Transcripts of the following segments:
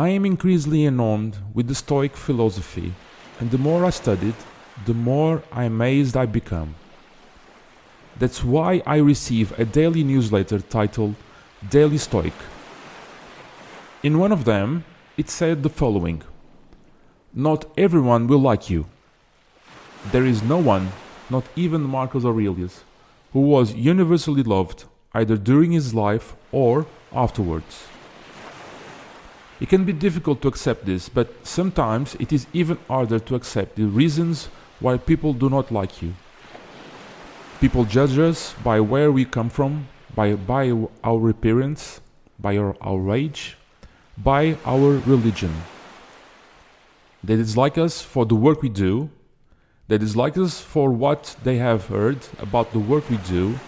I am increasingly enamored with the Stoic philosophy, and the more I studied, the more amazed I become. That's why I receive a daily newsletter titled Daily Stoic. In one of them, it said the following: "Not everyone will like you. There is no one, not even Marcus Aurelius, who was universally loved either during his life or afterwards." It can be difficult to accept this, but sometimes it is even harder to accept the reasons why people do not like you. People judge us by where we come from, by our appearance, by our age, by our religion. They dislike us for the work we do. They dislike us for what they have heard about the work we do.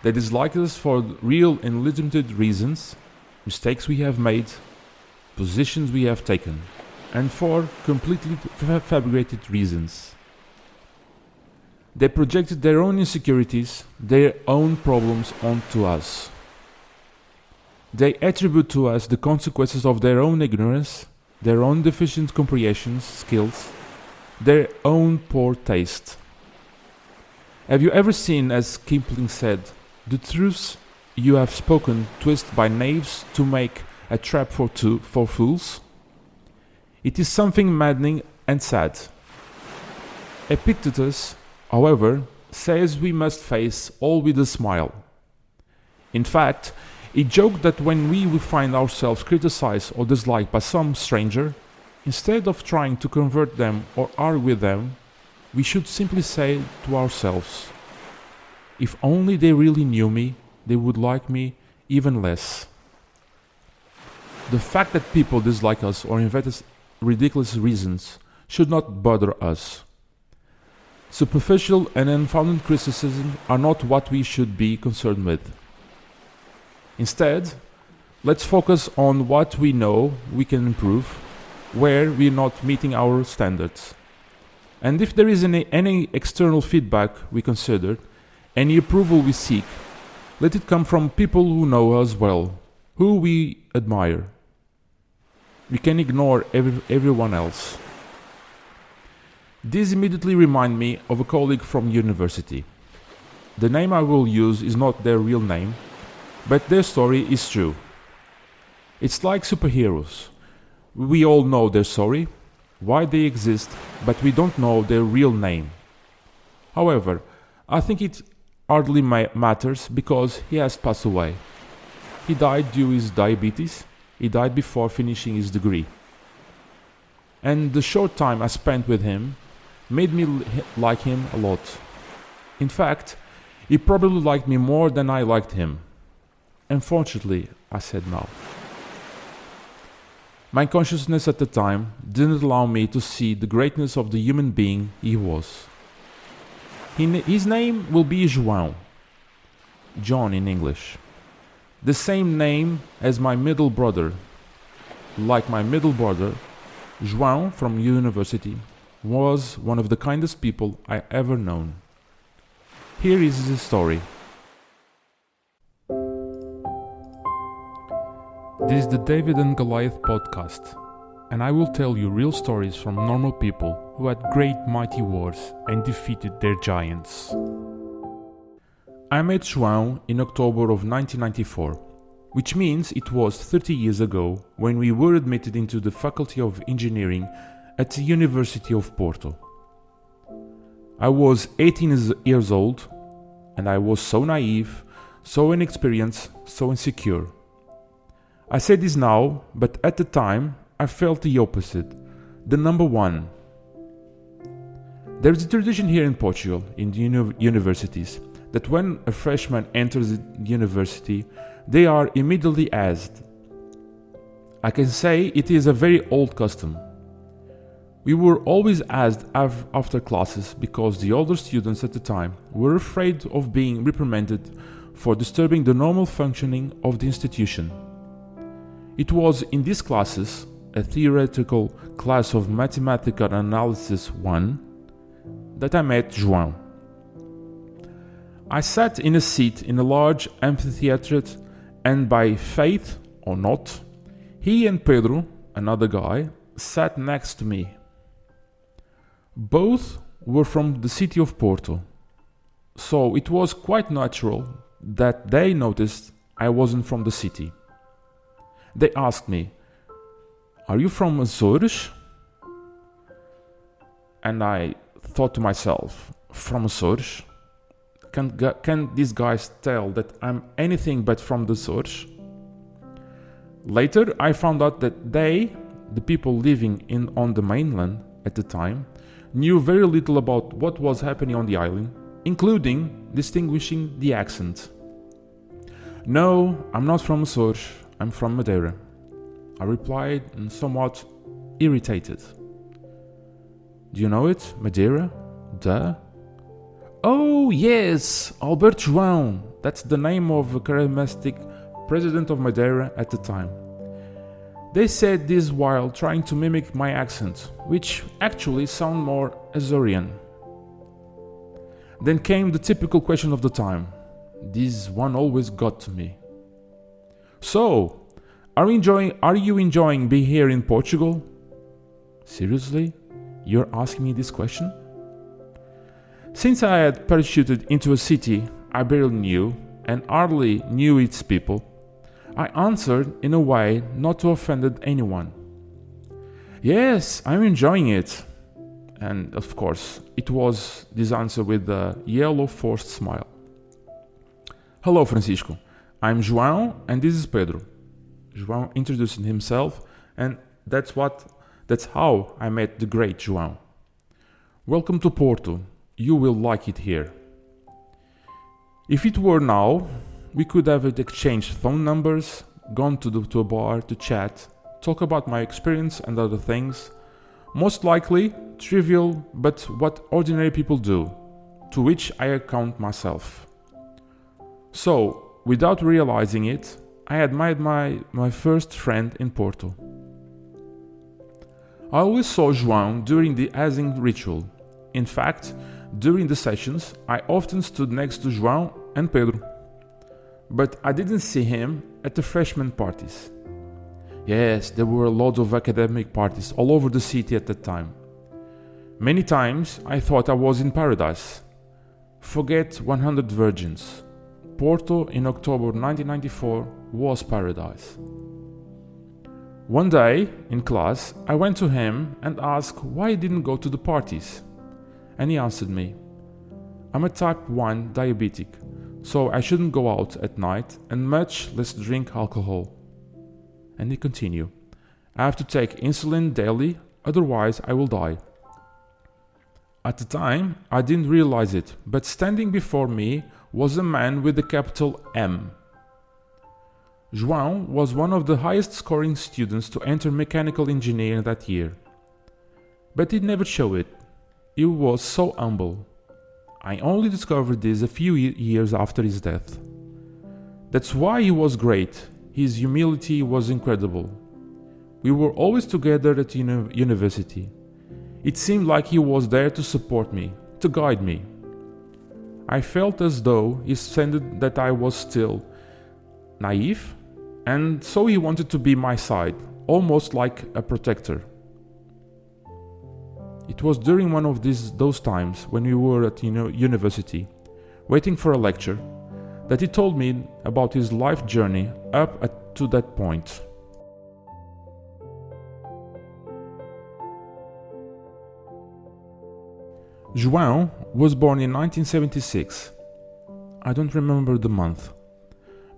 They dislike us for real and legitimate reasons, mistakes we have made, positions we have taken, and for completely fabricated reasons. They projected their own insecurities, their own problems onto us. They attribute to us the consequences of their own ignorance, their own deficient comprehension skills, their own poor taste. Have you ever seen, as Kipling said, the truths you have spoken twisted by knaves to make a trap for fools? It is something maddening and sad. Epictetus, however, says we must face all with a smile. In fact, he joked that when we find ourselves criticized or disliked by some stranger, instead of trying to convert them or argue with them, we should simply say to ourselves, "If only they really knew me, they would like me even less." The fact that people dislike us or invent ridiculous reasons should not bother us. Superficial and unfounded criticism are not what we should be concerned with. Instead, let's focus on what we know we can improve, where we're not meeting our standards. And if there is any external feedback we consider, any approval we seek, let it come from people who know us well, who we admire. We can ignore everyone else. This immediately reminds me of a colleague from university. The name I will use is not their real name, but their story is true. It's like superheroes. We all know their story, why they exist, but we don't know their real name. However, I think it hardly matters because he has passed away. He died due to his diabetes. He died before finishing his degree. And the short time I spent with him made me like him a lot. In fact, he probably liked me more than I liked him. Unfortunately, I said no. My consciousness at the time didn't allow me to see the greatness of the human being he was. His name will be João, John in English. The same name as my middle brother. Like my middle brother, João from university was one of the kindest people I ever known. Here is his story. This is the David and Goliath podcast, and I will tell you real stories from normal people who had great mighty wars and defeated their giants. I met João in October of 1994, which means it was 30 years ago when we were admitted into the Faculty of Engineering at the University of Porto. I was 18 years old, and I was so naive, so inexperienced, so insecure. I say this now, but at the time I felt the opposite, the number one. There is a tradition here in Portugal, in the universities, that when a freshman enters the university, they are immediately asked. I can say it is a very old custom. We were always asked after classes because the older students at the time were afraid of being reprimanded for disturbing the normal functioning of the institution. It was in these classes, a theoretical class of mathematical analysis 1, that I met João. I sat in a seat in a large amphitheatre, and by fate or not, he and Pedro, another guy, sat next to me. Both were from the city of Porto, so it was quite natural that they noticed I wasn't from the city. They asked me, "Are you from Açores?" And I thought to myself, from Açores? Can these guys tell that I'm anything but from the Açores? Later, I found out that they, the people living on the mainland at the time, knew very little about what was happening on the island, including distinguishing the accent. "No, I'm not from Açores, I'm from Madeira," I replied, and somewhat irritated. "Do you know it, Madeira? Duh." "Oh, yes, Alberto João. That's the name of a charismatic president of Madeira at the time. They said this while trying to mimic my accent, which actually sounded more Azorean." Then came the typical question of the time. This one always got to me. "So, are you enjoying being here in Portugal?" Seriously? You're asking me this question? Since I had parachuted into a city I barely knew and hardly knew its people, I answered in a way not to offend anyone. "Yes, I'm enjoying it." And of course, it was this answer with a yellow forced smile. "Hello, Francisco. I'm João and this is Pedro." João introduced himself, and that's how I met the great João. "Welcome to Porto. You will like it here." If it were now, we could have exchanged phone numbers, gone to a bar to chat, talk about my experience and other things. Most likely, trivial, but what ordinary people do, to which I account myself. So, without realizing it, I had made my first friend in Porto. I always saw João during the hazing ritual. In fact, during the sessions, I often stood next to João and Pedro. But I didn't see him at the freshman parties. Yes, there were lots of academic parties all over the city at that time. Many times I thought I was in paradise. Forget 100 Virgins. Porto in October 1994 was paradise. One day, in class, I went to him and asked why he didn't go to the parties. And he answered me, "I'm a type 1 diabetic, so I shouldn't go out at night and much less drink alcohol." And he continued, "I have to take insulin daily, otherwise I will die." At the time, I didn't realize it, but standing before me was a man with the capital M. João was one of the highest scoring students to enter mechanical engineering that year. But he never showed it. He was so humble. I only discovered this a few years after his death. That's why he was great. His humility was incredible. We were always together at university. It seemed like he was there to support me, to guide me. I felt as though he sensed that I was still naive, and so he wanted to be my side, almost like a protector. It was during one of those times when we were at university, waiting for a lecture, that he told me about his life journey up to that point. João was born in 1976. I don't remember the month.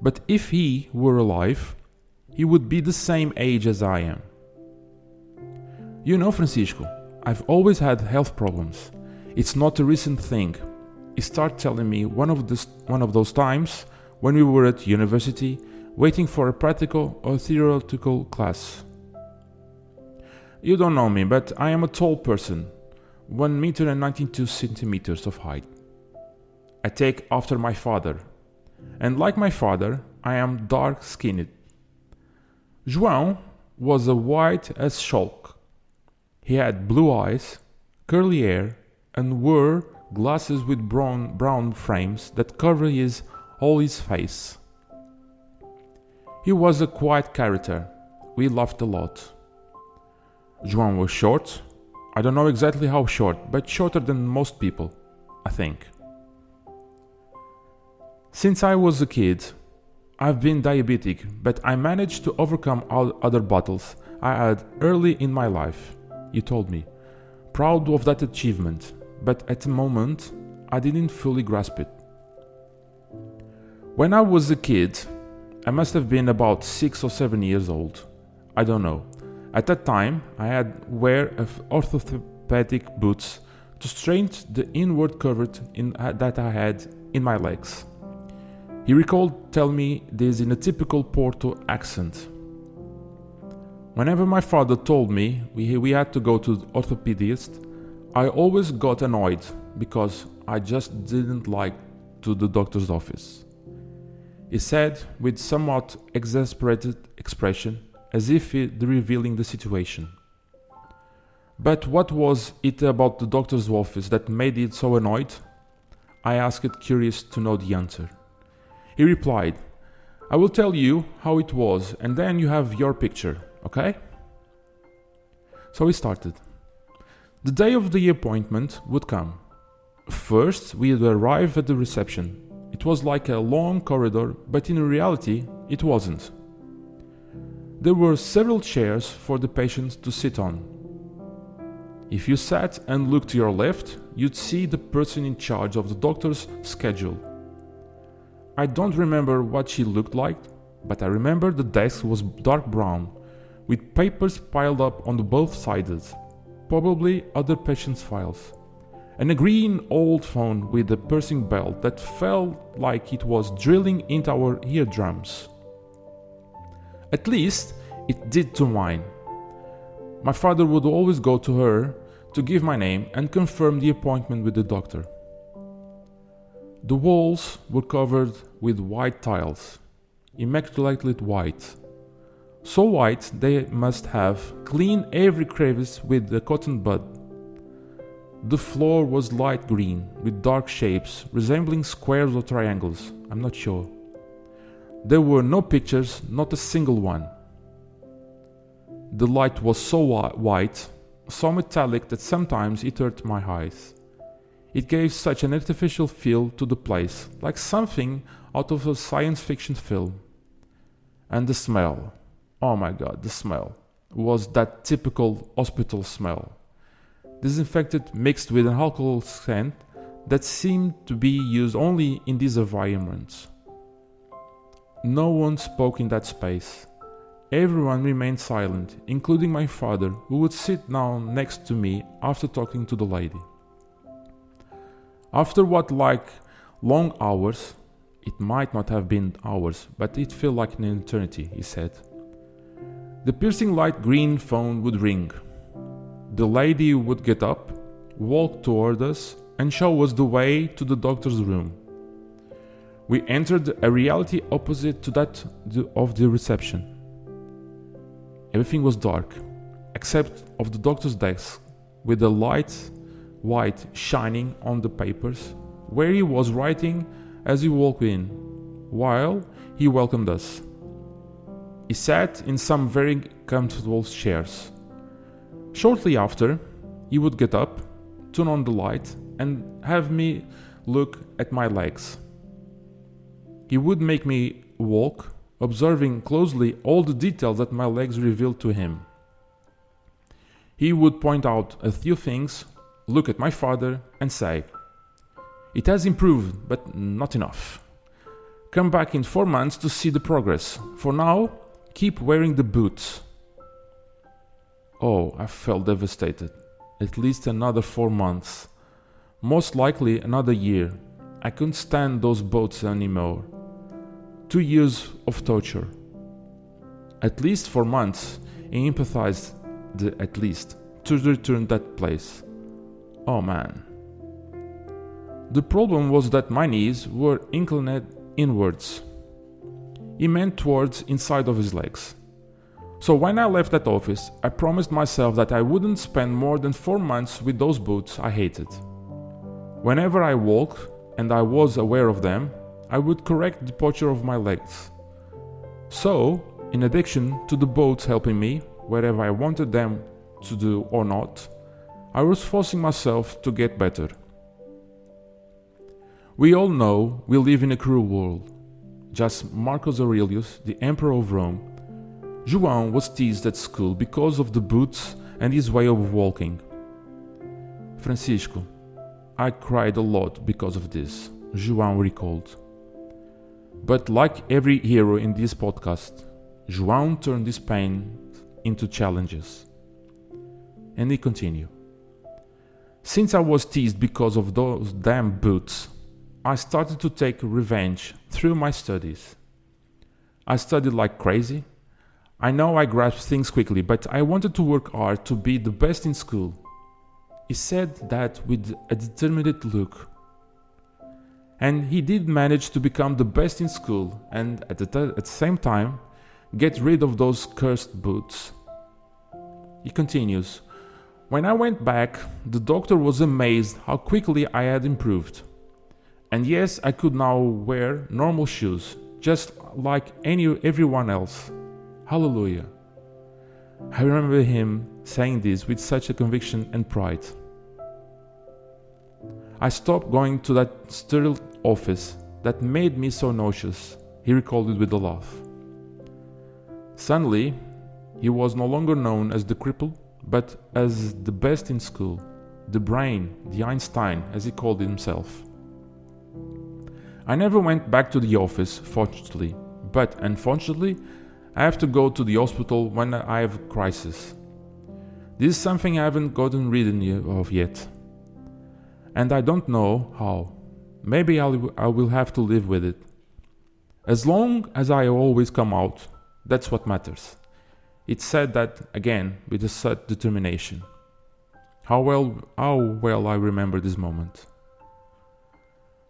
But if he were alive, he would be the same age as I am. You know, Francisco, I've always had health problems. It's not a recent thing. He started telling me one of those times when we were at university, waiting for a practical or theoretical class. You don't know me, but I am a tall person, 1 meter and 92 centimeters of height. I take after my father, and like my father, I am dark-skinned. João was as white as chalk. He had blue eyes, curly hair, and wore glasses with brown frames that covered all his face. He was a quiet character. We laughed a lot. João was short. I don't know exactly how short, but shorter than most people, I think. Since I was a kid, I've been diabetic, but I managed to overcome all other battles I had early in my life, he told me, proud of that achievement, but at the moment, I didn't fully grasp it. When I was a kid, I must have been about 6 or 7 years old. I don't know. At that time, I had wear of orthopedic boots to strengthen the inward curvature that I had in my legs. He recalled telling me this in a typical Porto accent. Whenever my father told me we had to go to the orthopedist, I always got annoyed because I just didn't like to the doctor's office. He said with somewhat exasperated expression, as if revealing the situation. But what was it about the doctor's office that made it so annoyed? I asked, curious to know the answer. He replied, I will tell you how it was and then you have your picture, okay? So we started. The day of the appointment would come. First, we would arrive at the reception. It was like a long corridor, but in reality, it wasn't. There were several chairs for the patients to sit on. If you sat and looked to your left, you'd see the person in charge of the doctor's schedule. I don't remember what she looked like, but I remember the desk was dark brown, with papers piled up on both sides, probably other patients' files, and a green old phone with a piercing bell that felt like it was drilling into our eardrums. At least, it did to mine. My father would always go to her to give my name and confirm the appointment with the doctor. The walls were covered with white tiles, immaculately white. So white they must have cleaned every crevice with a cotton bud. The floor was light green with dark shapes resembling squares or triangles, I'm not sure. There were no pictures, not a single one. The light was so white, so metallic that sometimes it hurt my eyes. It gave such an artificial feel to the place, like something out of a science fiction film. And the smell, oh my god, the smell, was that typical hospital smell. Disinfectant mixed with an alcohol scent that seemed to be used only in these environments. No one spoke in that space. Everyone remained silent, including my father, who would sit down next to me after talking to the lady. After what like long hours, it might not have been hours, but it felt like an eternity, he said. The piercing light green phone would ring. The lady would get up, walk toward us, and show us the way to the doctor's room. We entered a reality opposite to that of the reception. Everything was dark, except of the doctor's desk, with the light white shining on the papers, where he was writing as we walked in, while he welcomed us. He sat in some very comfortable chairs. Shortly after, he would get up, turn on the light, and have me look at my legs. He would make me walk, observing closely all the details that my legs revealed to him. He would point out a few things, look at my father, and say, "It has improved, but not enough. Come back in 4 months to see the progress. For now, keep wearing the boots." Oh, I felt devastated. At least another 4 months. Most likely another year. I couldn't stand those boots anymore. 2 years of torture. At least 4 months, he empathized at least to return that place. Oh man. The problem was that my knees were inclined inwards. He meant towards inside of his legs. So when I left that office, I promised myself that I wouldn't spend more than 4 months with those boots I hated. Whenever I walked, and I was aware of them, I would correct the posture of my legs. So, in addition to the boots helping me wherever I wanted them to do or not, I was forcing myself to get better. We all know we live in a cruel world. Just Marcus Aurelius, the Emperor of Rome, João was teased at school because of the boots and his way of walking. Francisco, I cried a lot because of this, João recalled. But like every hero in this podcast, João turned his pain into challenges. And he continued. Since I was teased because of those damn boots, I started to take revenge through my studies. I studied like crazy. I know I grasped things quickly, but I wanted to work hard to be the best in school. He said that with a determined look. And he did manage to become the best in school and at the same time get rid of those cursed boots. He continues, when I went back, the doctor was amazed how quickly I had improved. And yes, I could now wear normal shoes, just like everyone else. Hallelujah. I remember him saying this with such a conviction and pride. I stopped going to that sterile office that made me so nauseous, he recalled it with a laugh. Suddenly, he was no longer known as the cripple, but as the best in school, the brain, the Einstein, as he called himself. I never went back to the office, fortunately, but unfortunately, I have to go to the hospital when I have a crisis. This is something I haven't gotten rid of yet. And I don't know how. Maybe I will have to live with it. As long as I always come out, that's what matters. It said that again with a such determination. How well I remember this moment.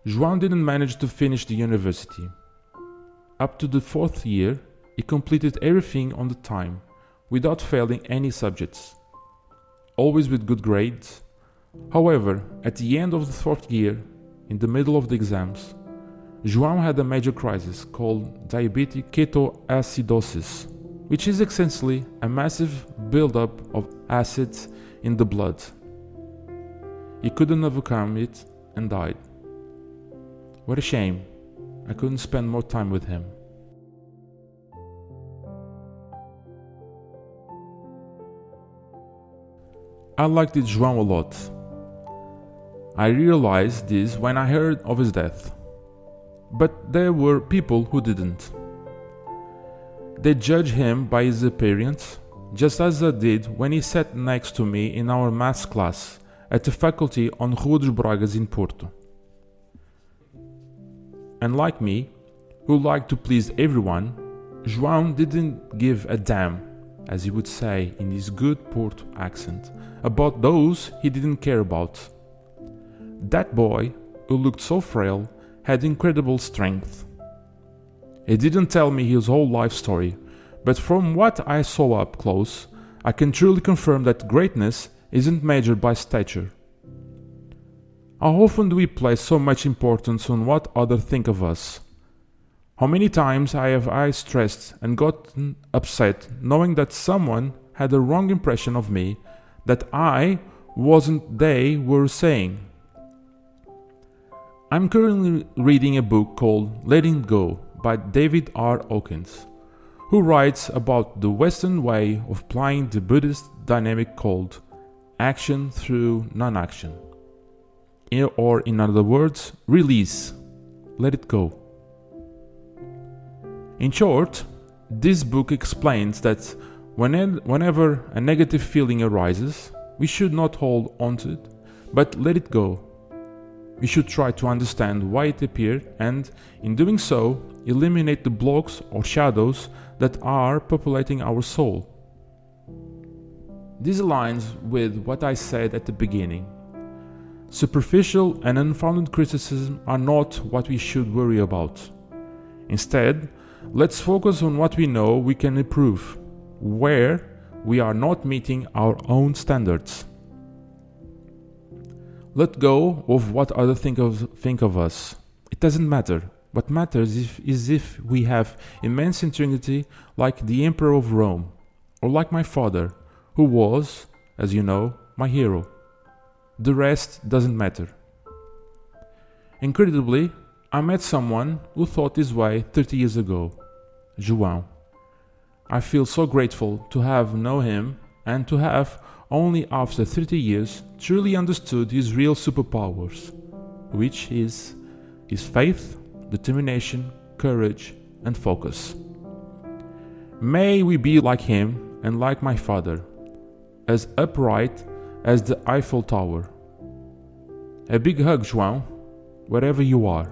João didn't manage to finish the university. Up to the 4th year, he completed everything on the time, without failing any subjects. Always with good grades. However, at the end of the 4th year, in the middle of the exams, João had a major crisis called diabetic ketoacidosis, which is essentially a massive buildup of acids in the blood. He couldn't overcome it and died. What a shame. I couldn't spend more time with him. I liked João a lot. I realized this when I heard of his death. But there were people who didn't. They judged him by his appearance, just as I did when he sat next to me in our maths class at the faculty on Rua dos Bragas in Porto. And like me, who liked to please everyone, João didn't give a damn, as he would say in his good Porto accent, about those he didn't care about. That boy, who looked so frail, had incredible strength. He didn't tell me his whole life story, but from what I saw up close, I can truly confirm that greatness isn't measured by stature. How often do we place so much importance on what others think of us? How many times have I stressed and gotten upset knowing that someone had a wrong impression of me that I wasn't they were saying? I'm currently reading a book called Letting Go by David R. Hawkins, who writes about the Western way of applying the Buddhist dynamic called action through non-action. Or in other words, release, let it go. In short, this book explains that whenever a negative feeling arises, we should not hold on to it, but let it go. We should try to understand why it appeared and, in doing so, eliminate the blocks or shadows that are populating our soul. This aligns with what I said at the beginning. Superficial and unfounded criticism are not what we should worry about. Instead, let's focus on what we know we can improve, where we are not meeting our own standards. Let go of what others think of us. It doesn't matter. What matters is if we have immense integrity like the Emperor of Rome, or like my father, who was, as you know, my hero. The rest doesn't matter. Incredibly, I met someone who thought this way 30 years ago, João. I feel so grateful to have known him and to have, only after 30 years, truly understood his real superpowers, which is his faith, determination, courage, and focus. May we be like him and like my father, as upright as the Eiffel Tower. A big hug, João, wherever you are.